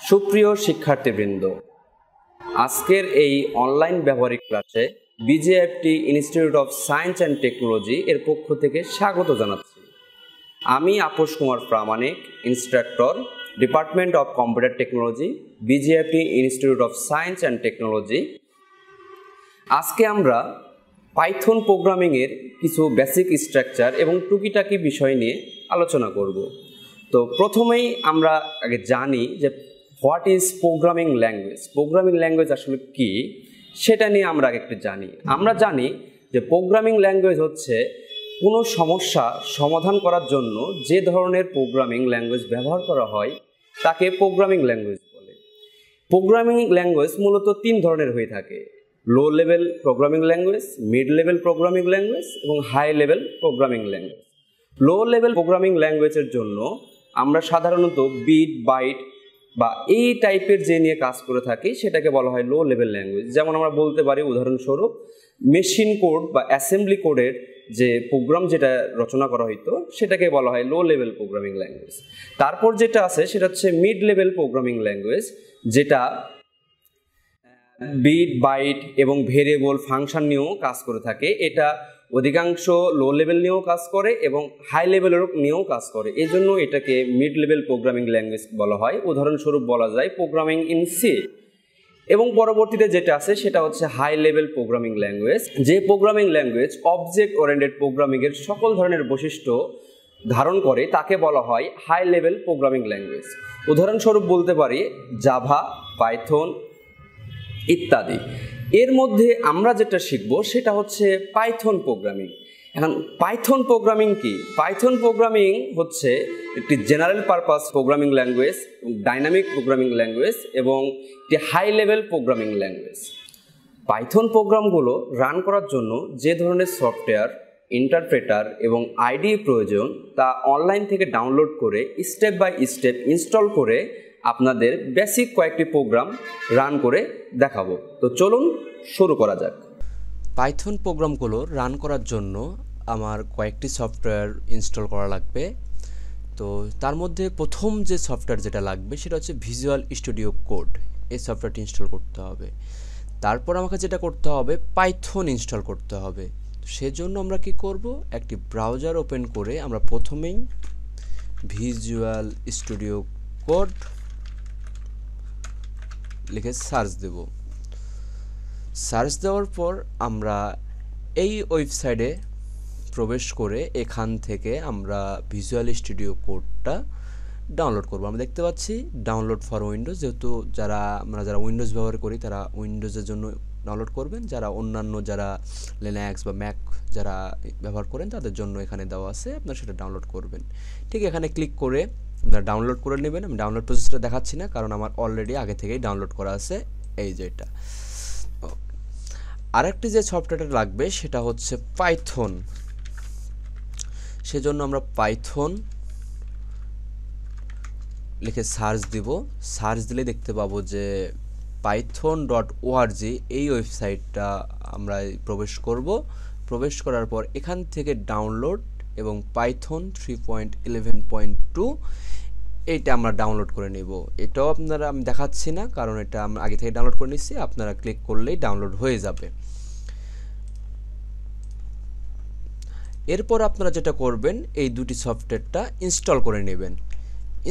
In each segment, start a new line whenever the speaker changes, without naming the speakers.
সুপ্রিয় শিক্ষার্থীবৃন্দ, আজকের এই অনলাইন ব্যবহারিক ক্লাসে BGIFT institute of science and technology এর পক্ষ থেকে স্বাগত জানাচ্ছি। আমি Aposh Kumar Pramanik, instructor, department of computer technology, BGIFT institute of science and technology. আজকে আমরা পাইথন প্রোগ্রামিংয়ের কিছু বেসিক স্ট্রাকচার এবং টুকিটাকি বিষয় নিয়ে আলোচনা করব। তো প্রথমেই আমরা আগে জানি যে what is programming language. Programming language আসলে কি সেটা নিয়ে আমরা আগে একটু জানি। আমরা জানি যে প্রোগ্রামিং ল্যাঙ্গুয়েজ হচ্ছে কোনো সমস্যা সমাধান করার জন্য যে ধরনের প্রোগ্রামিং ল্যাঙ্গুয়েজ ব্যবহার করা হয় তাকে প্রোগ্রামিং ল্যাঙ্গুয়েজ বলে। প্রোগ্রামিং ল্যাঙ্গুয়েজ মূলত তিন ধরনের হয়ে থাকে: low level programming language, mid level programming language এবং high level programming language. Low level programming ল্যাঙ্গুয়েজের জন্য আমরা সাধারণত বিট, বাইট বা এই টাইপের যে নিয়ে কাজ করে থাকি সেটাকে বলা হয় লো লেভেল ল্যাঙ্গুয়েজ। যেমন আমরা বলতে পারি উদাহরণস্বরূপ মেশিন কোড বা অ্যাসেম্বলি কোডের যে প্রোগ্রাম যেটা রচনা করা হইতো সেটাকে বলা হয় লো লেভেল প্রোগ্রামিং ল্যাঙ্গুয়েজ। তারপর যেটা আছে সেটা হচ্ছে মিড লেভেল প্রোগ্রামিং ল্যাঙ্গুয়েজ, যেটা বিট, বাইট এবং ভেরিয়েবল, ফাংশন নিয়েও কাজ করে থাকে। এটা অধিকাংশ লো লেভেল নিয়েও কাজ করে এবং হাই লেভেলের নিয়েও কাজ করে, এই জন্য এটাকে মিড লেভেল প্রোগ্রামিং ল্যাঙ্গুয়েজ বলা হয়। উদাহরণস্বরূপ বলা যায় প্রোগ্রামিং ইন সি। এবং পরবর্তীতে যেটা আছে সেটা হচ্ছে হাই লেভেল প্রোগ্রামিং ল্যাঙ্গুয়েজ, যে প্রোগ্রামিং ল্যাঙ্গুয়েজ অবজেক্ট ওরিয়েন্টেড প্রোগ্রামিংয়ের সকল ধরনের বৈশিষ্ট্য ধারণ করে তাকে বলা হয় হাই লেভেল প্রোগ্রামিং ল্যাঙ্গুয়েজ। উদাহরণস্বরূপ বলতে পারি জাভা, পাইথন ইত্যাদি। এর মধ্যে আমরা যেটা শিখব সেটা হচ্ছে পাইথন প্রোগ্রামিং। এখন পাইথন প্রোগ্রামিং কি? পাইথন প্রোগ্রামিং হচ্ছে একটি general purpose programming language, dynamic programming language এবং একটি high level programming language. Python প্রোগ্রামগুলো রান করার জন্য যে ধরনের সফটওয়্যার, ইন্টারপ্রেটার এবং আইডি প্রয়োজন তা অনলাইন থেকে ডাউনলোড করে স্টেপ বাই স্টেপ ইনস্টল করে আপনাদের বেসিক কয়েকটি প্রোগ্রাম রান করে দেখাবো। তো চলুন শুরু করা যাক।
পাইথন প্রোগ্রামগুলো রান করার জন্য আমার কয়েকটি সফটওয়্যার ইনস্টল করা লাগবে। তো তার মধ্যে প্রথম যে সফটওয়্যার যেটা লাগবে সেটা হচ্ছে ভিজুয়াল স্টুডিও কোড। এই সফটওয়্যারটি ইনস্টল করতে হবে। তারপর আমাকে যেটা করতে হবে পাইথন ইনস্টল করতে হবে। সেজন্য আমরা কি করব, একটি ব্রাউজার ওপেন করে আমরা প্রথমেই ভিজুয়াল স্টুডিও কোড লিখে সার্চ দেব। সার্চ দেওয়ার পর আমরা এই ওয়েবসাইটে প্রবেশ করে এখান থেকে আমরা ভিজুয়াল স্টুডিও কোডটা ডাউনলোড করব। আমরা দেখতে পাচ্ছি ডাউনলোড ফর উইন্ডোজ, যেহেতু আমরা উইন্ডোজ ব্যবহার করি তারা উইন্ডোজের জন্য ডাউনলোড করবেন, যারা অন্যান্য যারা লিনাক্স বা ম্যাক যারা ব্যবহার করেন তাদের জন্য এখানে দেওয়া আছে, আপনারা সেটা ডাউনলোড করবেন। ঠিক এখানে ক্লিক করে আপনারা ডাউনলোড করে নেবেন। আমি ডাউনলোড প্রসেসটা দেখাচ্ছি না কারণ আমার অলরেডি আগে থেকেই ডাউনলোড করা আছে এই যেটা। আরেকটি যে সফটওয়্যারটা লাগবে সেটা হচ্ছে পাইথন। সেজন্য আমরা পাইথন লিখে সার্চ দিব। সার্চ দিলে দেখতে পাবো যে python.org এই ওয়েবসাইটটা আমরা প্রবেশ করব। প্রবেশ করার পর এখান থেকে ডাউনলোড এবং পাইথন 3.11.2 এইটা আমরা ডাউনলোড করে নেব। এটাও আমি দেখাচ্ছি না কারণ এটা আমি আগে থেকে ডাউনলোড করে নিচ্ছি, আপনারা ক্লিক করলেই ডাউনলোড হয়ে যাবে। এরপর আপনারা যেটা করবেন এই দুটি সফটওয়্যারটা ইনস্টল করে নেবেন।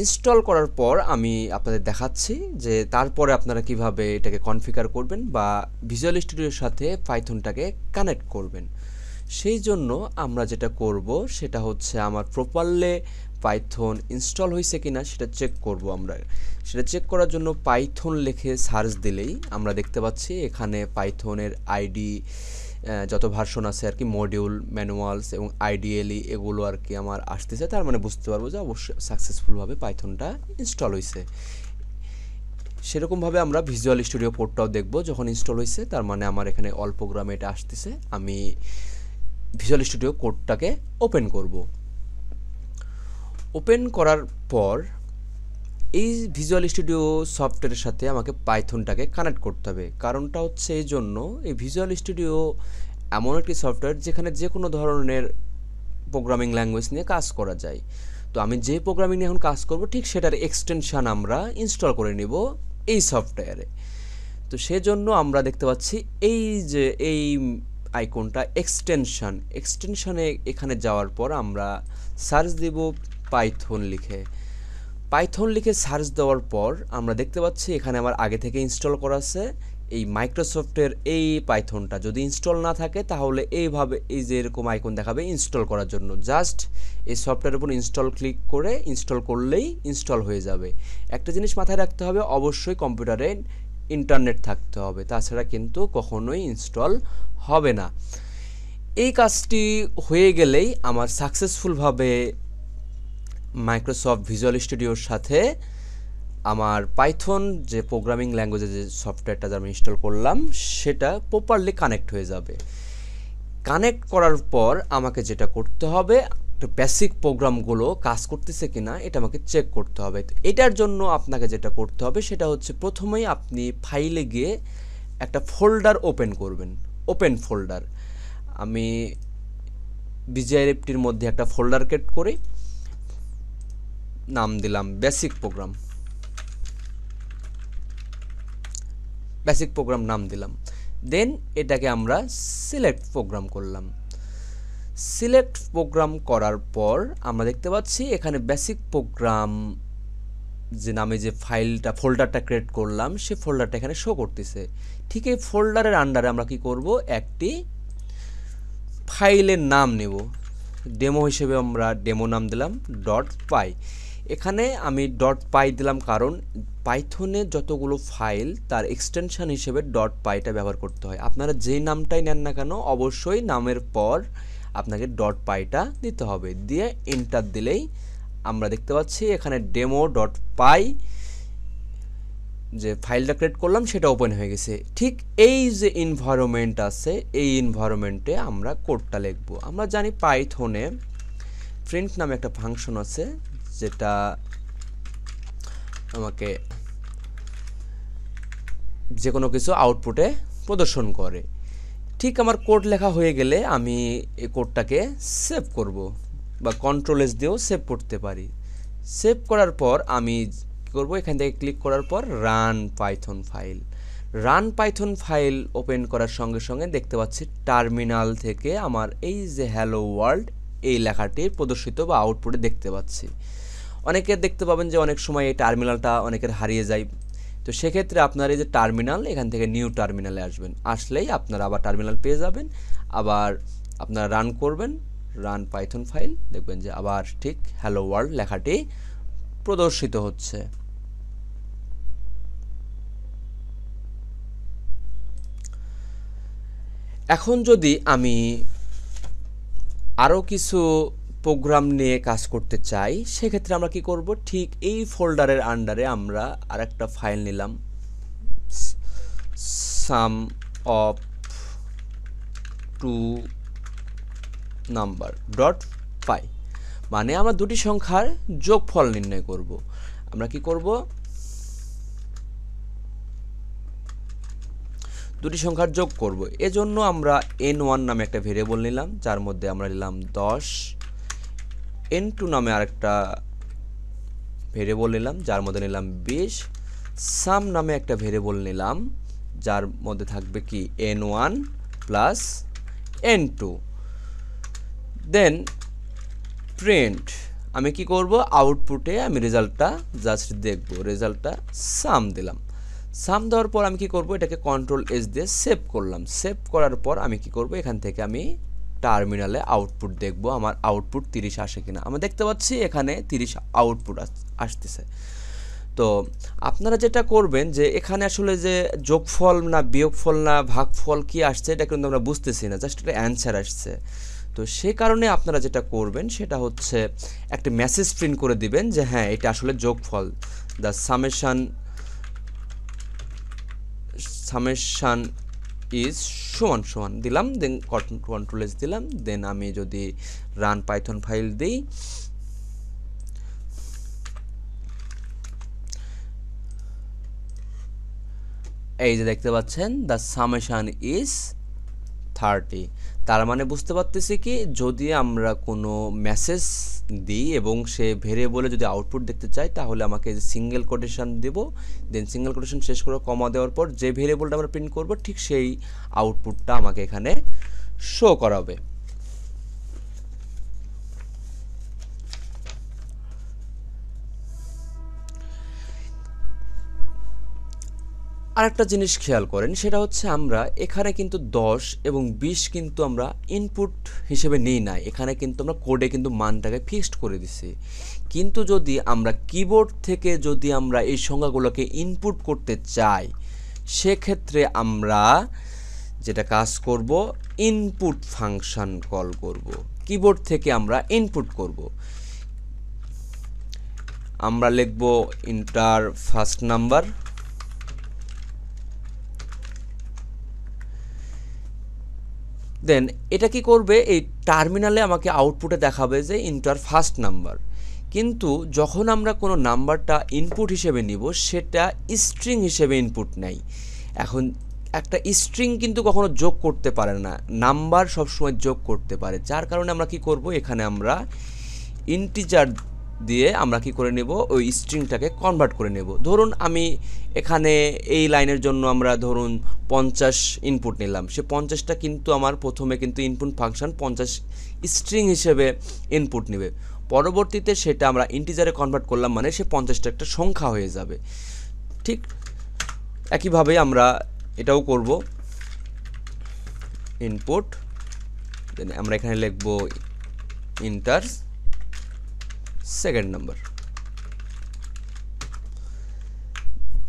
ইনস্টল করার পর আমি আপনাদের দেখাচ্ছি যে তারপরে আপনারা কিভাবে এটাকে কনফিগার করবেন বা ভিজুয়াল স্টুডিওর সাথে পাইথনটাকে কানেক্ট করবেন। সেই জন্য আমরা যেটা করব সেটা হচ্ছে আমার প্রপারলি পাইথন ইনস্টল হয়েছে কিনা সেটা চেক করব। আমরা সেটা চেক করার জন্য পাইথন লিখে সার্চ দিলেই আমরা দেখতে পাচ্ছি এখানে পাইথনের আইডি যত ভার্সন আছে আর কি, মডিউল, ম্যানুয়ালস এবং আইডিএলি এগুলো আর কি আমার আসতেছে। তার মানে বুঝতে পারবো যে অবশ্যই সাকসেসফুলভাবে পাইথনটা ইনস্টল হয়েছে। সেরকমভাবে আমরা ভিজুয়াল স্টুডিও কোডটাও দেখব যখন ইনস্টল হয়েছে, তার মানে আমার এখানে অল প্রোগ্রামে এটা আসতেছে। আমি ভিজুয়াল স্টুডিও কোডটাকে ওপেন করব। ওপেন করার পর এই ভিজুয়াল স্টুডিও সফটওয়্যারের সাথে আমাকে পাইথনটাকে কানেক্ট করতে হবে। কারণটা হচ্ছে এই জন্য, এই ভিজুয়াল স্টুডিও এমন একটি সফটওয়্যার যেখানে যে কোনো ধরনের প্রোগ্রামিং ল্যাঙ্গুয়েজ নিয়ে কাজ করা যায়। তো আমি যে প্রোগ্রামিং নিয়ে এখন কাজ করব ঠিক সেটার এক্সটেনশান আমরা ইনস্টল করে নিব এই সফটওয়্যারে। তো সেজন্য আমরা দেখতে পাচ্ছি এই যে এই আইকনটা এক্সটেনশানে এখানে যাওয়ার পর আমরা সার্চ দিব পাইথন লিখে সার্চ দেওয়ার পর আমরা দেখতে পাচ্ছি এখানে আমার আগে থেকে ইনস্টল করা আছে এই মাইক্রোসফটের এই পাইথনটা। যদি ইনস্টল না থাকে তাহলে এইভাবে এই যে এরকম আইকন দেখাবে ইনস্টল করার জন্য, জাস্ট এই সফটওয়্যারের উপর ইনস্টল ক্লিক করে ইনস্টল করলেই ইনস্টল হয়ে যাবে। একটা জিনিস মাথায় রাখতে হবে, অবশ্যই কম্পিউটারে ইন্টারনেট থাকতে হবে, তাছাড়া কিন্তু কখনোই ইনস্টল হবে না। এই কাজটি হয়ে গেলেই আমার সাকসেসফুলভাবে মাইক্রোসফট ভিজুয়াল স্টুডিওর সাথে আমার পাইথন যে প্রোগ্রামিং ল্যাঙ্গুয়েজে যে সফটওয়্যারটা আমি ইনস্টল করলাম সেটা প্রপারলি কানেক্ট হয়ে যাবে। কানেক্ট করার পর আমাকে যেটা করতে হবে, বেসিক প্রোগ্রামগুলো কাজ করতেছে কিনা এটা আমাকে চেক করতে হবে। তো এটার জন্য আপনাকে যেটা করতে হবে সেটা হচ্ছে প্রথমেই আপনি ফাইলে গিয়ে একটা ফোল্ডার ওপেন করবেন, ওপেন ফোল্ডার। আমি বিজিআইএফটির মধ্যে একটা ফোল্ডার ক্রিয়েট করে নাম দিলাম বেসিক প্রোগ্রাম নাম দিলাম। দেন এটাকে আমরা সিলেক্ট প্রোগ্রাম করলাম। সিলেক্ট প্রোগ্রাম করার পর আমরা দেখতে পাচ্ছি এখানে বেসিক প্রোগ্রাম যে নামে যে ফোল্ডারটা ক্রিয়েট করলাম সেই ফোল্ডারটা এখানে শো করতেছে। ঠিক এই ফোল্ডারের আন্ডারে আমরা কি করব, একটি ফাইলের নাম নেব। ডেমো হিসেবে আমরা ডেমো নাম দিলাম .py। এখানে আমি .py দিলাম কারণ পাইথনে যতগুলো ফাইল তার এক্সটেনশন হিসেবে .pyটা ব্যবহার করতে হয়। আপনারা যেই নামটাই নেন না কেন অবশ্যই নামের পর আপনাকে .pyটা দিতে হবে। দিয়ে এন্টার দিলেই আমরা দেখতে পাচ্ছি এখানে demo.py যে ফাইলটা ক্রিয়েট করলাম সেটা ওপেন হয়ে গেছে। ঠিক এই যে এনভায়রনমেন্ট আছে এই এনভায়রনমেন্টে আমরা কোডটা লিখব। আমরা জানি পাইথনে প্রিন্ট নামে একটা ফাংশন আছে যেটা আমাকে যে কোনো কিছু আউটপুটে প্রদর্শন করে। ঠিক আমার কোড লেখা হয়ে গেলে আমি এই কোডটাকে সেভ করব বা কন্ট্রোল-S দিয়েও সেভ করতে পারি। সেভ করার পর আমি কী করব, এখান থেকে ক্লিক করার পর রান পাইথন ফাইল ওপেন করার সঙ্গে সঙ্গে দেখতে পাচ্ছি টার্মিনাল থেকে আমার এই যে হ্যালো ওয়ার্ল্ড এই লেখাটি প্রদর্শিত বা আউটপুটে দেখতে পাচ্ছি। অনেকের দেখতে পাবেন যে অনেক সময় এই টার্মিনালটা অনেকের হারিয়ে যায়। তো সেক্ষেত্রে আপনার এই যে টার্মিনাল এখান থেকে নিউ টার্মিনালে আসলেই আপনারা আবার টার্মিনাল পেয়ে যাবেন। আবার আপনারা রান করবেন, রান পাইথন ফাইল, দেখবেন যে আবার ঠিক হ্যালো ওয়ার্ল্ড লেখাটি প্রদর্শিত হচ্ছে। এখন যদি আমি আরও কিছু প্রোগ্রাম নিয়ে কাজ করতে চাই সেক্ষেত্রে আমরা কি করব, ঠিক এই ফোল্ডারের আন্ডারে আমরা আরেকটা ফাইল নিলাম সাম অফ টু নাম্বার .py, মানে আমরা দুটি সংখ্যার যোগফল নির্ণয় করব। আমরা কি করব, দুটি সংখ্যার যোগ করব। এজন্য আমরা n1 নামে একটা ভেরিয়েবল নিলাম যার মধ্যে আমরা নিলাম 10, n2 নামে আরেকটা ভেরিয়েবল নিলাম যার মধ্যে নিলাম 20, সাম নামে একটা ভেরিয়েবল নিলাম যার মধ্যে থাকবে কি n1 প্লাস n2। দেন প্রিন্ট, আমি কি করব, আউটপুটে আমি রেজাল্টটা জাস্ট দেখব, রেজাল্টটা সাম দিলাম। সাম দেওয়ার পর আমি কি করব, এটাকে কন্ট্রোল-S দিয়ে সেভ করলাম। সেভ করার পর আমি কি করব, এখান থেকে আমি টার্মিনালে আউটপুট দেখব আমার আউটপুট 30 আসে কিনা। আমরা দেখতে পাচ্ছি এখানে 30 আউটপুট আসতেছে। তো আপনারা যেটা করবেন যে এখানে আসলে যে যোগফল না বিয়োগফল না ভাগফল কি আসছে এটা কিন্তু আমরা বুঝতেছি না, জাস্ট একটা অ্যান্সার আসছে। তো সেই কারণে আপনারা যেটা করবেন সেটা হচ্ছে একটা মেসেজ প্রিন্ট করে দিবেন যে হ্যাঁ এটা আসলে যোগফল, দ্য সামেশন ইজ সমান দিলাম, দেন কন্ট্রোল-S দিলাম। দেন আমি যদি রান পাইথন ফাইল দিই, এই যে দেখতে পাচ্ছেন দ্য সামেশন ইজ 30। তার মানে বুঝতে পারতেছি কি, যদি আমরা কোনো মেসেজ দিই এবং সে ভেরিয়েবলে যদি আউটপুট দেখতে চাই, তাহলে আমাকে সিঙ্গেল কোটেশন দেব, দেন সিঙ্গেল কোটেশন শেষ করে কমা দেওয়ার পর যে ভেরিয়েবলটা আমরা প্রিন্ট করব ঠিক সেই আউটপুটটা আমাকে এখানে শো করাবে। আরেকটা জিনিস খেয়াল করেন, সেটা হচ্ছে আমরা এখানে কিন্তু 10 এবং 20 কিন্তু আমরা ইনপুট হিসেবে নিই না, এখানে কিন্তু আমরা কোডে কিন্তু মানটাকে ফিক্সড করে দিছি। কিন্তু যদি আমরা কিবোর্ড থেকে যদি আমরা এই সংখ্যাগুলোকে ইনপুট করতে চাই, সেক্ষেত্রে আমরা যেটা কাজ করব, ইনপুট ফাংশন কল করব। কিবোর্ড থেকে আমরা ইনপুট করব। আমরা লিখব ইন্টার ফার্স্ট নাম্বার, দেন এটা কি করবে, এই টার্মিনালে আমাকে আউটপুটে দেখাবে যে ইন্টার ফার্স্ট নাম্বার। কিন্তু যখন আমরা কোনো নাম্বারটা ইনপুট হিসেবে নিব, সেটা স্ট্রিং হিসেবে ইনপুট নেয়। এখন একটা স্ট্রিং কিন্তু কখনো যোগ করতে পারে না, নাম্বার সবসময় যোগ করতে পারে। যার কারণে আমরা কি করব, এখানে আমরা ইন্টিজার দিয়ে আমরা কি করে নেব, ওই স্ট্রিংটাকে কনভার্ট করে নেব। ধরুন আমি এখানে এই লাইনের জন্য আমরা ধরুন 50 ইনপুট নিলাম, সে 50টা কিন্তু আমার প্রথমে কিন্তু ইনপুট ফাংশন 50 স্ট্রিং হিসেবে ইনপুট নেবে, পরবর্তীতে সেটা আমরা ইন্টিজারে কনভার্ট করলাম, মানে সে 50টা একটা সংখ্যা হয়ে যাবে। ঠিক একইভাবে আমরা এটাও করব, ইনপুট, দেন আমরা এখানে লিখব ইন্টার সেকেন্ড নাম্বার।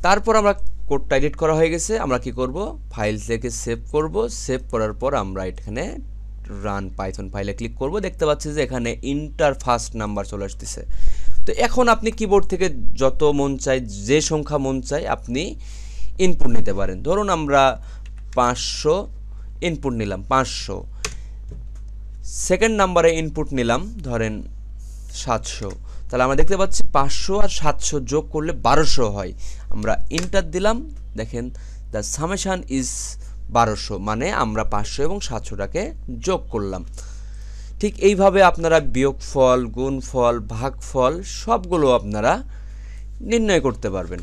তারপর আমরা কোডটা এডিট করা হয়ে গেছে, আমরা কি করব, ফাইল থেকে সেভ করব। সেভ করার পর আমরা এখানে রান পাইথন ফাইলে ক্লিক করব। দেখতে পাচ্ছি যে এখানে ইন্টার ফার্স্ট নাম্বার চলে আসতেছে। তো এখন আপনি কিবোর্ড থেকে যত মন চায়, যে সংখ্যা মন চায় আপনি ইনপুট নিতে পারেন। ধরুন আমরা 500 ইনপুট নিলাম, 500। সেকেন্ড নাম্বারে ইনপুট নিলাম ধরেন 700। তাহলে আমরা দেখতে পাচ্ছি 500 আর 700 যোগ করলে 1200 হয়। আমরা ইন্টার দিলাম, দেখেন দ্য সামেশন ইজ 1200, মানে আমরা 500 এবং 700টাকে যোগ করলাম। ঠিক এইভাবে আপনারা বিয়োগফল, গুণফল, ভাগফল সবগুলো আপনারা নির্ণয় করতে পারবেন।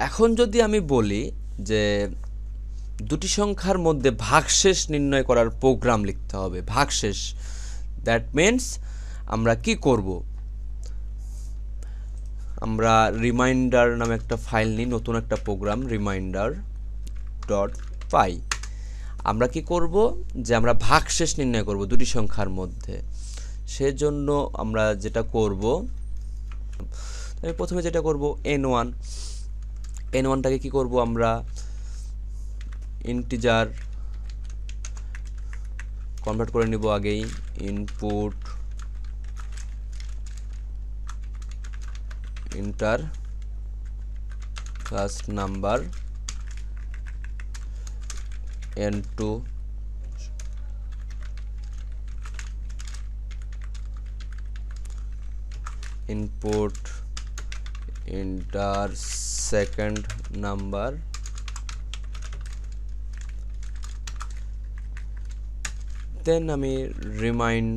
এখন যদি আমি বলি যে দুটি সংখ্যার মধ্যে ভাগশেষ নির্ণয় করার প্রোগ্রাম লিখতে হবে, ভাগশেষ, দ্যাট মিনস আমরা কি করব, আমরা রিমাইন্ডার নামে একটা ফাইল নিই, নতুন একটা প্রোগ্রাম reminder.py। আমরা কি করব, যে আমরা ভাগশেষ নির্ণয় করব দুটি সংখ্যার মধ্যে। সেজন্য আমরা যেটা করব, আমি প্রথমে যেটা করব, n1টাকে কি করব, আমরা ইন্টিজার কনভার্ট করে নিব আগেই, input enter first number, n2 input enter second number, then আমি রিমাইন্ড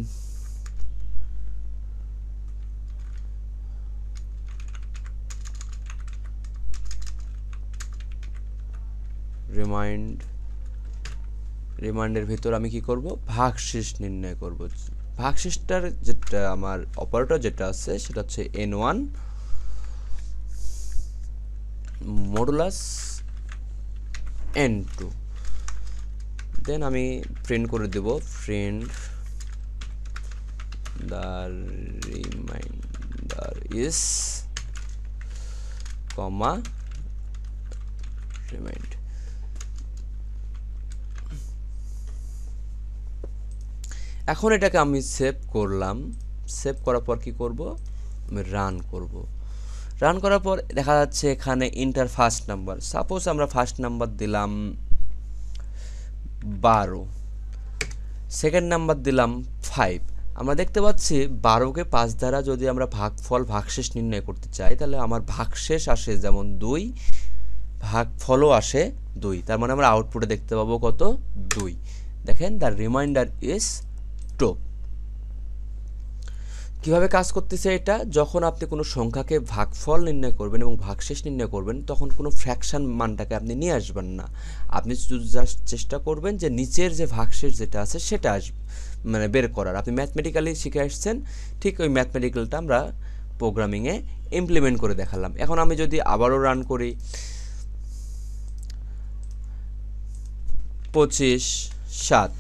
রিমাইন্ডের ভিতর আমি কি করব, ভাগশেষ নির্ণয় করব। ভাগশেষটার যেটা আমার অপারেটর যেটা আছে সেটা হচ্ছে n1 মডুলাস n2। দেন আমি প্রিন্ট করে দেব, print the remainder is comma remind. এখন এটাকে আমি সেভ করলাম। সেভ করার পর কি করব, আমি রান করব। রান করার পর দেখা যাচ্ছে এখানে ইন্টার ফার্স্ট নাম্বার, সাপোজ আমরা ফার্স্ট নাম্বার দিলাম 12, সেকেন্ড নাম্বার দিলাম 5। আমরা দেখতে পাচ্ছি 12কে 5 দ্বারা যদি আমরা ভাগশেষ নির্ণয় করতে চাই, তাহলে আমার ভাগশেষ আসে যেমন 2, ভাগফলও আসে 2। তার মানে আমরা আউটপুটে দেখতে পাবো কত, 2। দেখেন দ্য রিমাইন্ডার ইজ ট্রু। কীভাবে কাজ করতেছে এটা, যখন আপনি কোনো সংখ্যাকে ভাগফল নির্ণয় করবেন এবং ভাগশেষ নির্ণয় করবেন তখন কোনো ফ্র্যাকশন মানটাকে আপনি নিয়ে আসবেন না, আপনি জাস্ট চেষ্টা করবেন যে নিচের যে ভাগশেষ যেটা আছে সেটা মানে বের করার। আপনি ম্যাথমেটিক্যালি শিখে আসছেন, ঠিক ওই ম্যাথমেটিক্যালটা আমরা প্রোগ্রামিংয়ে ইমপ্লিমেন্ট করে দেখালাম। এখন আমি যদি আবারও রান করি 25/7,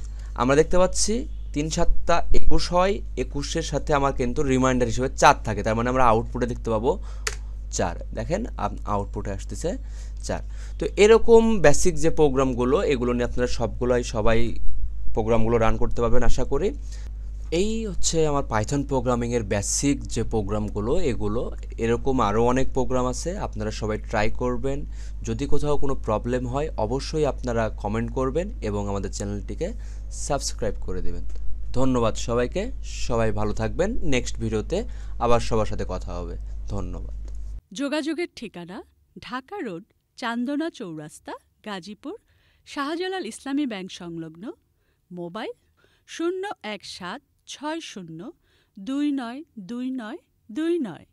আমরা দেখতে পাচ্ছি 3/7 21 হয়, 21-এর সাথে আমার কিন্তু রিমাইন্ডার হিসেবে 4 থাকে, তার মানে আমরা আউটপুটে দেখতে পাবো 4। দেখেন আউটপুটে আসতেছে 4। তো এরকম বেসিক যে প্রোগ্রামগুলো এগুলো নিয়ে আপনারা সবাই প্রোগ্রামগুলো রান করতে পারবেন আশা করি। এই হচ্ছে আমার পাইথন প্রোগ্রামিংয়ের বেসিক যে প্রোগ্রামগুলো এগুলো। এরকম আরও অনেক প্রোগ্রাম আছে, আপনারা সবাই ট্রাই করবেন। যদি কোথাও কোনো প্রবলেম হয় অবশ্যই আপনারা কমেন্ট করবেন এবং আমাদের চ্যানেলটিকে সাবস্ক্রাইব করে দেবেন। ধন্যবাদ সবাইকে, সবাই ভালো থাকবেন। নেক্সট ভিডিওতে আবার সবার সাথে কথা হবে। ধন্যবাদ।
যোগাযোগের ঠিকানা: ঢাকা রোড, চান্দনা চৌরাস্তা, গাজীপুর, শাহজালাল ইসলামী ব্যাংক সংলগ্ন। মোবাইল 01760292929।